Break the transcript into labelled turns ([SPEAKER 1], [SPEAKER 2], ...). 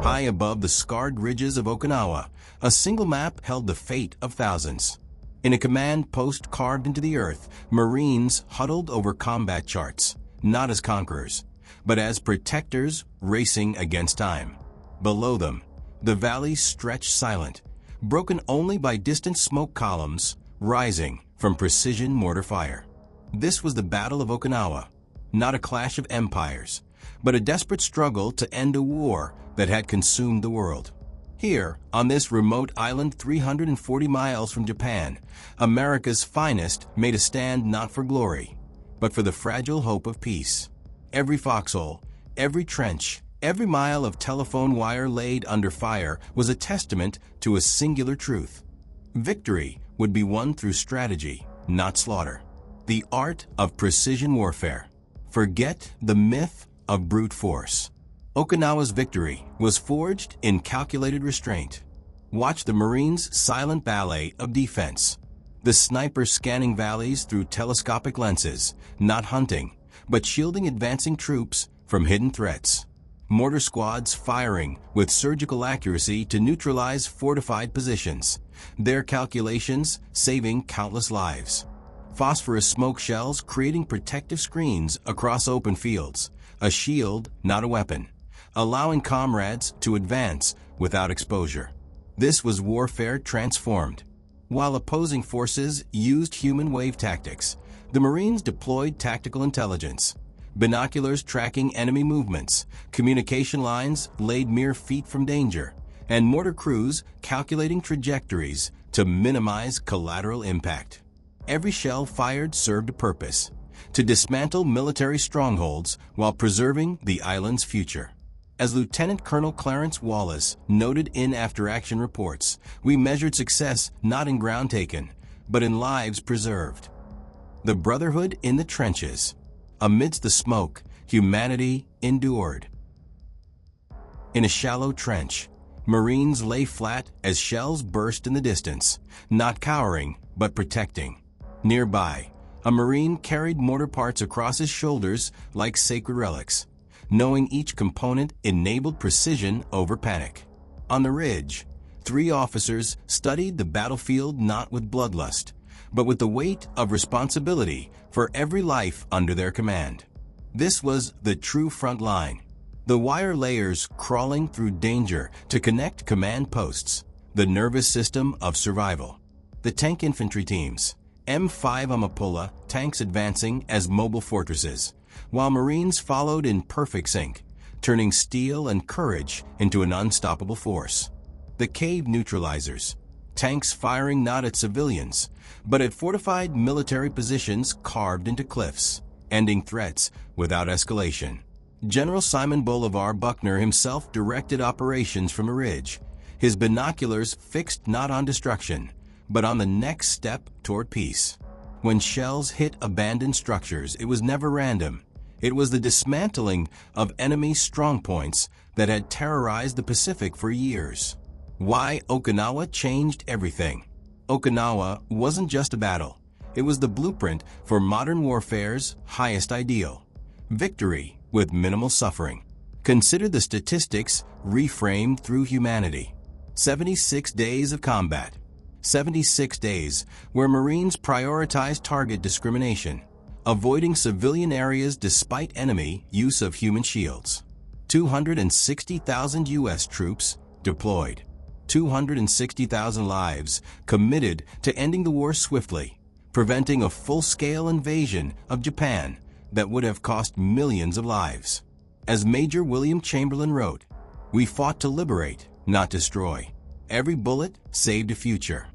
[SPEAKER 1] High above the scarred ridges of Okinawa, a single map held the fate of thousands. In a command post carved into the earth, Marines huddled over combat charts, not as conquerors, but as protectors racing against time. Below them, the valleys stretched silent, broken only by distant smoke columns rising from precision mortar fire. This was the Battle of Okinawa, not a clash of empires, but a desperate struggle to end a war that had consumed the world. Here, on this remote island 340 miles from Japan, America's finest made a stand not for glory, but for the fragile hope of peace. Every foxhole, every trench, every mile of telephone wire laid under fire was a testament to a singular truth. Victory would be won through strategy, not slaughter. The art of precision warfare. Forget the myth of brute force. Okinawa's victory was forged in calculated restraint. Watch the Marines' silent ballet of defense. The sniper scanning valleys through telescopic lenses, not hunting, but shielding advancing troops from hidden threats. Mortar squads firing with surgical accuracy to neutralize fortified positions, their calculations saving countless lives. Phosphorus smoke shells creating protective screens across open fields, a shield, not a weapon, allowing comrades to advance without exposure. This was warfare transformed. While opposing forces used human wave tactics, the Marines deployed tactical intelligence. Binoculars tracking enemy movements, communication lines laid mere feet from danger, and mortar crews calculating trajectories to minimize collateral impact. Every shell fired served a purpose: to dismantle military strongholds while preserving the island's future. As Lieutenant Colonel Clarence Wallace noted in after-action reports, we measured success not in ground taken, but in lives preserved. The brotherhood in the trenches. Amidst the smoke, humanity endured. In a shallow trench, Marines lay flat as shells burst in the distance, not cowering, but protecting. Nearby, a Marine carried mortar parts across his shoulders like sacred relics, knowing each component enabled precision over panic. On the ridge, 3 officers studied the battlefield not with bloodlust, but with the weight of responsibility for every life under their command. This was the true front line. The wire layers crawling through danger to connect command posts, the nervous system of survival. The tank infantry teams, M5 Amapola tanks advancing as mobile fortresses, while Marines followed in perfect sync, turning steel and courage into an unstoppable force. The cave neutralizers, tanks firing not at civilians, but at fortified military positions carved into cliffs, ending threats without escalation. General Simon Bolivar Buckner himself directed operations from a ridge, his binoculars fixed not on destruction, but on the next step toward peace. When shells hit abandoned structures, it was never random. It was the dismantling of enemy strongpoints that had terrorized the Pacific for years. Why Okinawa changed everything. Okinawa wasn't just a battle. It was the blueprint for modern warfare's highest ideal: victory with minimal suffering. Consider the statistics reframed through humanity. 76 days of combat. 76 days where Marines prioritized target discrimination, avoiding civilian areas despite enemy use of human shields. 260,000 U.S. troops deployed. 260,000 lives committed to ending the war swiftly, preventing a full-scale invasion of Japan that would have cost millions of lives. As Major William Chamberlain wrote, "We fought to liberate, not destroy. Every bullet saved a future."